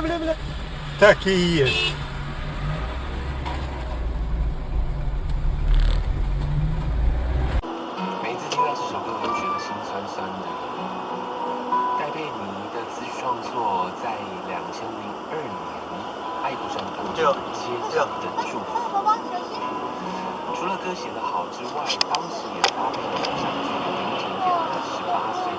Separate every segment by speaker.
Speaker 1: бля. Так и есть.
Speaker 2: 每次听到这首歌，我都觉得心酸酸的。戴佩妮的词曲创作在2002年，爱不上当中接上的祝福。除了歌写得好之外，当时也搭配了偶像剧《林晴天的18岁》。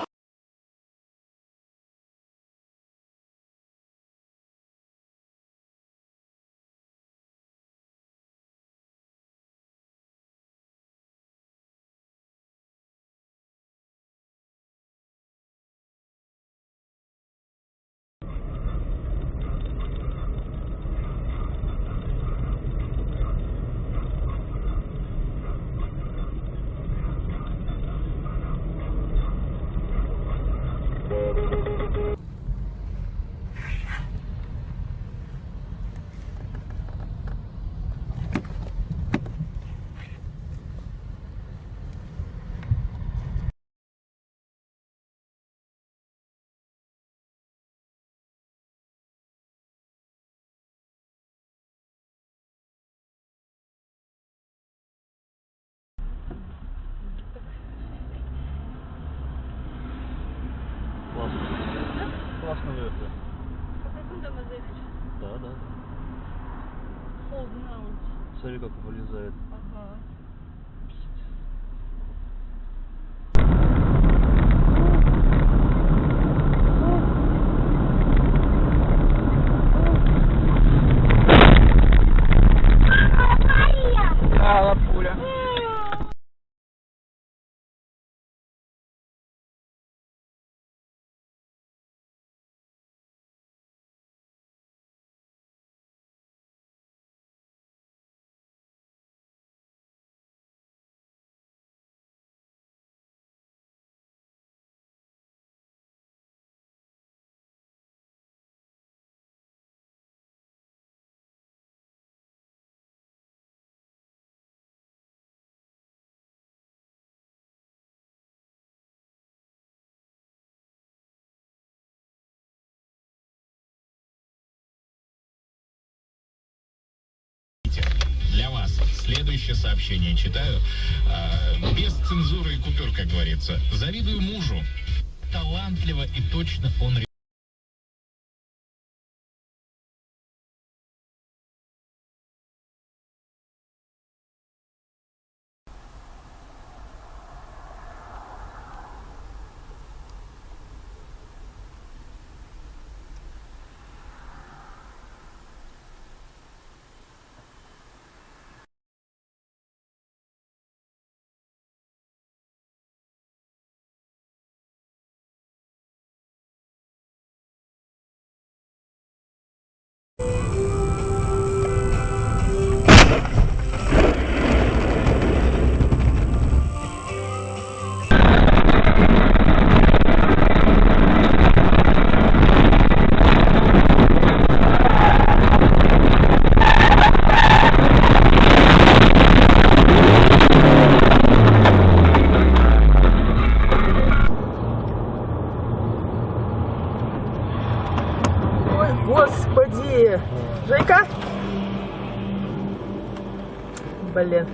Speaker 3: Классно выехали.
Speaker 4: Попробуем дома заехать.
Speaker 3: Да.
Speaker 4: Холодно на улице.
Speaker 3: Смотри, как вылезает.
Speaker 4: Ага. Лапуля.
Speaker 5: Для вас следующее сообщение читаю. Без цензуры и купюр, как говорится. Завидую мужу. Талантливо и точно он...
Speaker 4: Господи! Жека? Блин.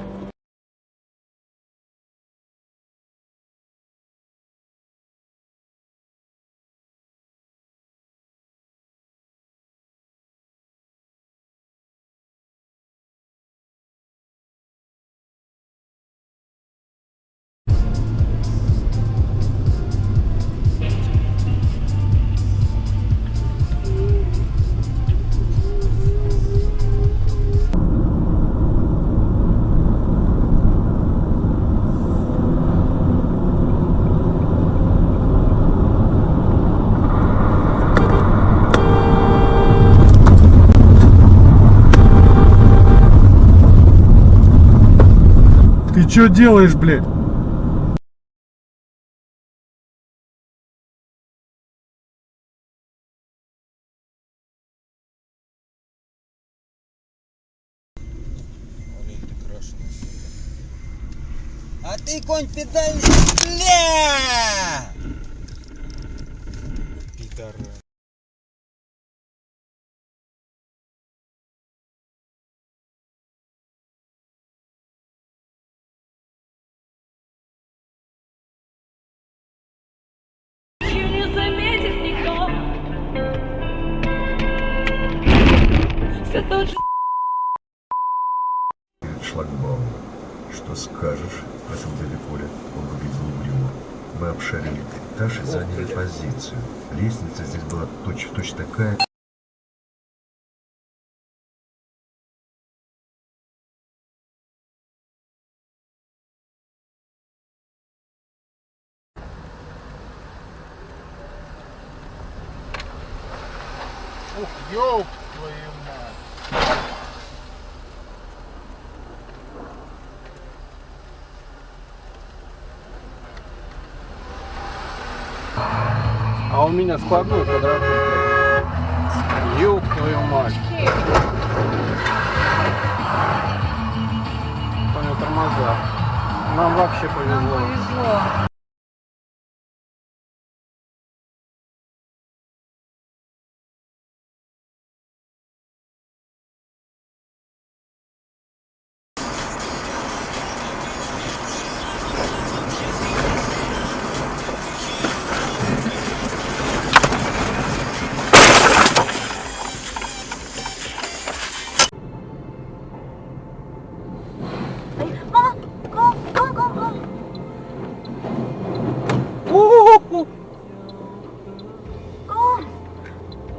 Speaker 1: Ты что делаешь, блядь?
Speaker 6: А ты конь педаль, бля! Пидорас.
Speaker 7: шлагбаума. Что скажешь? Спросил дядя Коля. Он выглядел угрюмо. Мы обшарили этаж и заняли позицию. Лестница здесь была точь-в-точь такая.
Speaker 1: Ух, ёб твою мать. А у меня складной квадратный. Ёб твою мать. Понял, тормоза. Нам вообще повезло.
Speaker 4: Повезло.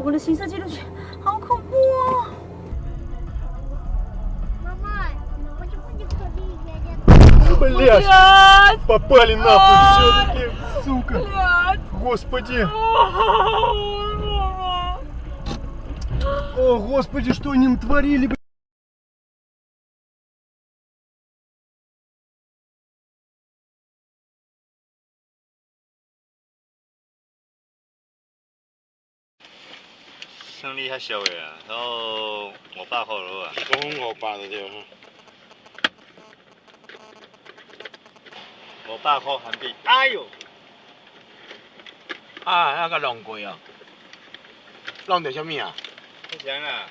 Speaker 4: 我的行车记录器好恐怖哦！
Speaker 8: Мама, почему никто не едет?
Speaker 1: Блядь! Попали нахуй все-таки, сука!
Speaker 4: Блядь!
Speaker 1: Господи! О, господи, что они натворили, блядь!
Speaker 3: 兄弟较小的啊，然后500块了啊。
Speaker 9: 讲500就对。
Speaker 3: 500块韩币。哎呦！
Speaker 9: 啊，那个弄过啊？弄到什么啊？
Speaker 3: 不行啊。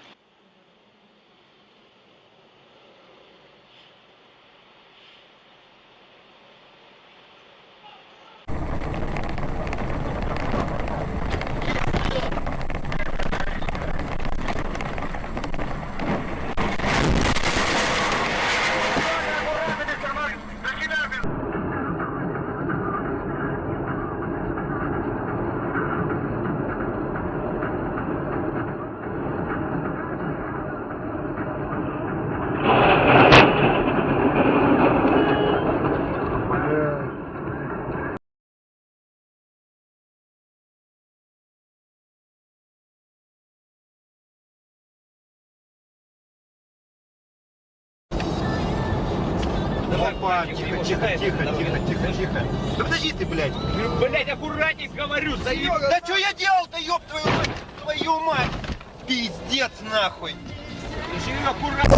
Speaker 9: Опа, тихо, тихо, тихо, тихо, тихо, тихо. Да подожди ты, блядь. Блядь, аккуратней, говорю, заеб.
Speaker 6: Да что я делал-то, ёб твою мать? Пиздец нахуй.
Speaker 9: Аккуратно.